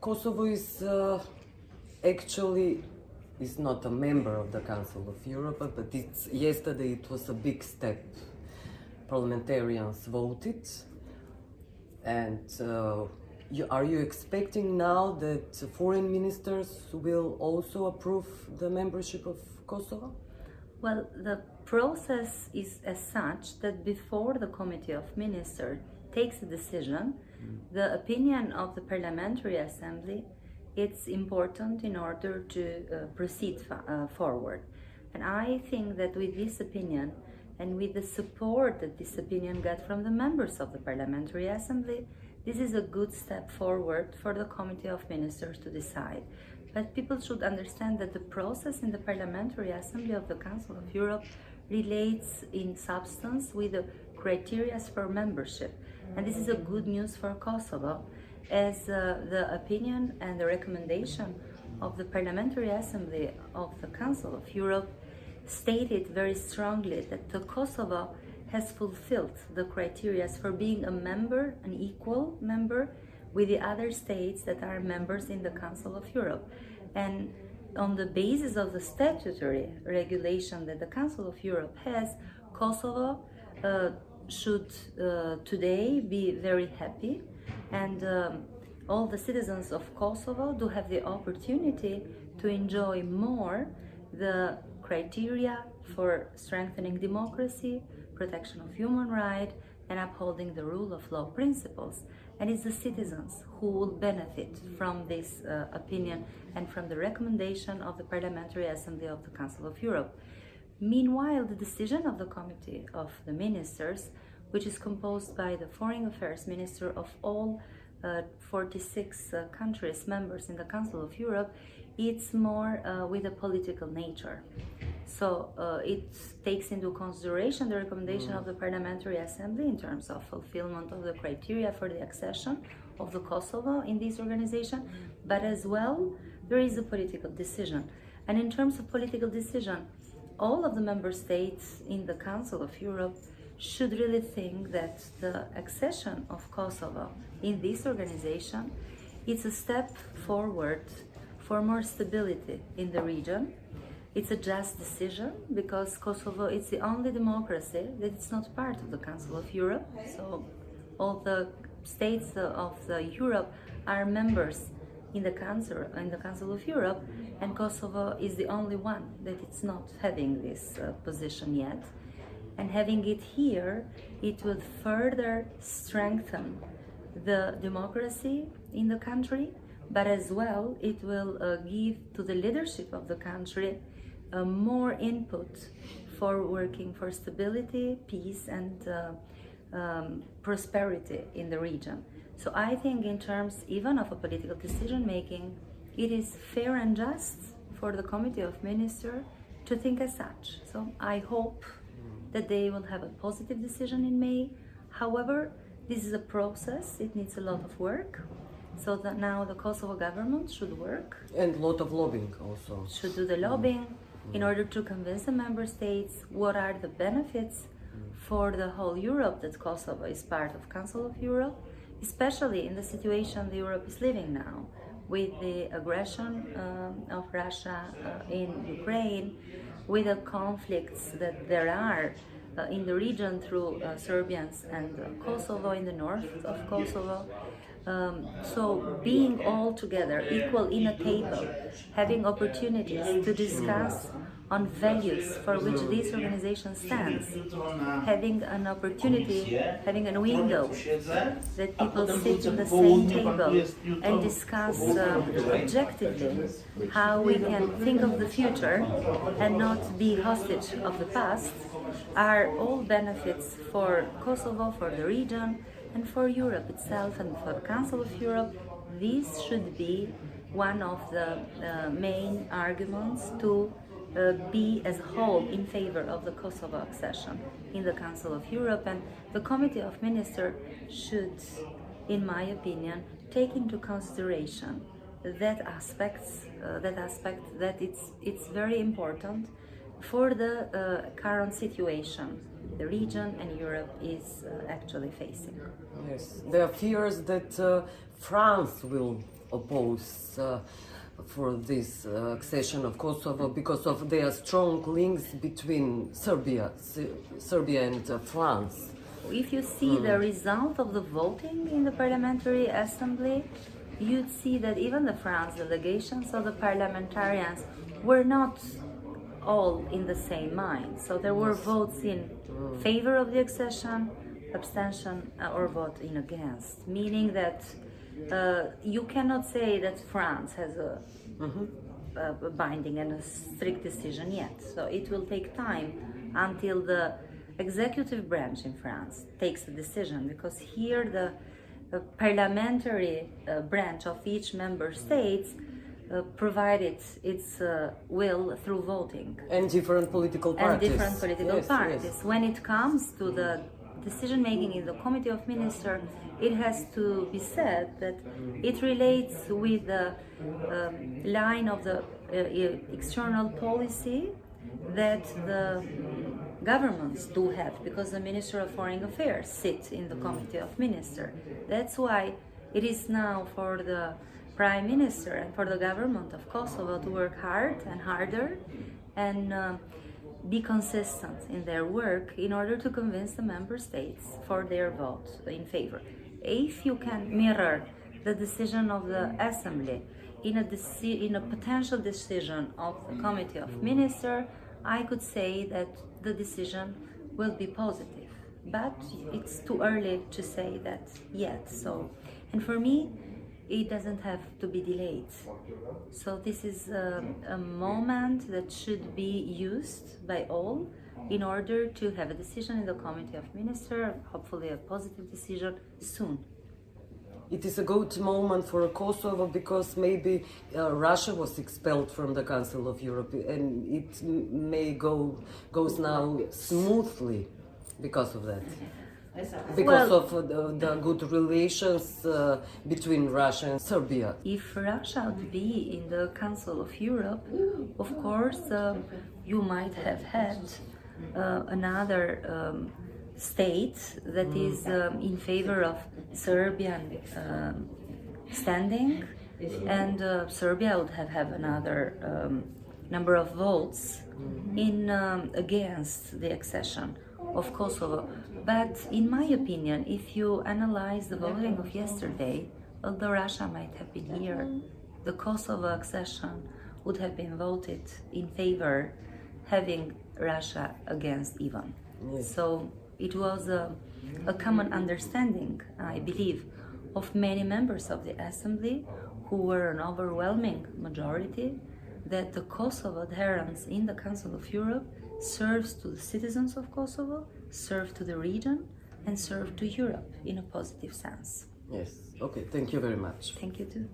Kosovo is actually is not a member of the Council of Europe, but yesterday it was a big step. Parliamentarians voted, and are you expecting now that foreign ministers will also approve the membership of Kosovo? Well, the process is as such that before the Committee of Ministers takes a decision, the opinion of the Parliamentary Assembly it's important in order to proceed forward. And I think that with this opinion and with the support that this opinion got from the members of the Parliamentary Assembly, this is a good step forward for the Committee of Ministers to decide. But people should understand that the process in the Parliamentary Assembly of the Council of Europe relates in substance with the criteria for membership. And this is a good news for Kosovo, as the opinion and the recommendation of the Parliamentary Assembly of the Council of Europe stated very strongly that the Kosovo has fulfilled the criteria for being a member, an equal member with the other states that are members in the Council of Europe. And on the basis of the statutory regulation that the Council of Europe has, Kosovo should today be very happy, and all the citizens of Kosovo do have the opportunity to enjoy more the criteria for strengthening democracy, protection of human rights, and upholding the rule of law principles. And it's the citizens who will benefit from this opinion and from the recommendation of the Parliamentary Assembly of the Council of Europe. Meanwhile, the decision of the Committee of the Ministers, which is composed by the Foreign Affairs Minister of all 46 countries members in the Council of Europe, it's more with a political nature. So it takes into consideration the recommendation of the Parliamentary Assembly in terms of fulfillment of the criteria for the accession of the Kosovo in this organization, but as well there is a political decision. And in terms of political decision, all of the member states in the Council of Europe should really think that the accession of Kosovo in this organization is a step forward for more stability in the region. It's a just decision because Kosovo is the only democracy that is not part of the Council of Europe. So all the states of Europe are members in the Council of Europe, and Kosovo is the only one that is not having this position yet. And having it here, it will further strengthen the democracy in the country, but as well it will give to the leadership of the country more input for working for stability, peace, and prosperity in the region. So I think in terms even of a political decision making, it is fair and just for the Committee of Ministers to think as such. So I hope that they will have a positive decision in May. However, this is a process, it needs a lot of work. So that now the Kosovo government should work. And a lot of lobbying also. Should do the lobbying in order to convince the member states what are the benefits for the whole Europe that Kosovo is part of Council of Europe, especially in the situation the Europe is living now, with the aggression of Russia in Ukraine, with the conflicts that there are in the region through Serbians and Kosovo in the north of Kosovo. So being all together, equal in a table, having opportunities to discuss on values for which this organization stands, having an opportunity, having a window that people sit at the same table and discuss objectively how we can think of the future and not be hostage of the past, are all benefits for Kosovo, for the region, and for Europe itself and for the Council of Europe. This should be one of the main arguments to be as a whole in favor of the Kosovo accession in the Council of Europe, and the Committee of Ministers should, in my opinion, take into consideration that aspect that it's very important for the current situation the region and Europe is actually facing. Yes, there are fears that France will oppose for this accession of Kosovo because of their strong links between Serbia and France. If you see the result of the voting in the Parliamentary Assembly, you'd see that even the France delegations of the parliamentarians were not all in the same mind. So there were votes in favor of the accession, abstention, or vote in against, meaning that you cannot say that France has a binding and a strict decision yet. So it will take time until the executive branch in France takes a decision, because here the parliamentary branch of each member state provided its will through voting. And different political parties. Yes. When it comes to the decision making in the Committee of Ministers, it has to be said that it relates with the line of the external policy that the governments do have, because the Minister of Foreign Affairs sits in the Committee of Ministers. That's why it is now for the Prime Minister and for the government of Kosovo to work hard and harder and be consistent in their work in order to convince the member states for their vote in favor. If you can mirror the decision of the Assembly in a potential decision of the Committee of Ministers, I could say that the decision will be positive. But it's too early to say that yet. So, and for me, it doesn't have to be delayed. So this is a moment that should be used by all in order to have a decision in the Committee of Ministers, hopefully a positive decision soon. It is a good moment for Kosovo because maybe Russia was expelled from the Council of Europe, and it may goes now smoothly because of that. Because of the good relations between Russia and Serbia. If Russia would be in the Council of Europe, of course, you might have had another state that is in favor of Serbian standing, and Serbia would have another number of votes in against the accession of Kosovo. But in my opinion, if you analyze the voting of yesterday, although Russia might have been here, the Kosovo accession would have been voted in favor, having Russia against even. Yes. So it was a common understanding, I believe, of many members of the Assembly, who were an overwhelming majority, that the Kosovo adherence in the Council of Europe serves to the citizens of Kosovo, serve to the region, and serve to Europe in a positive sense. Yes. Okay. Thank you very much. Thank you too.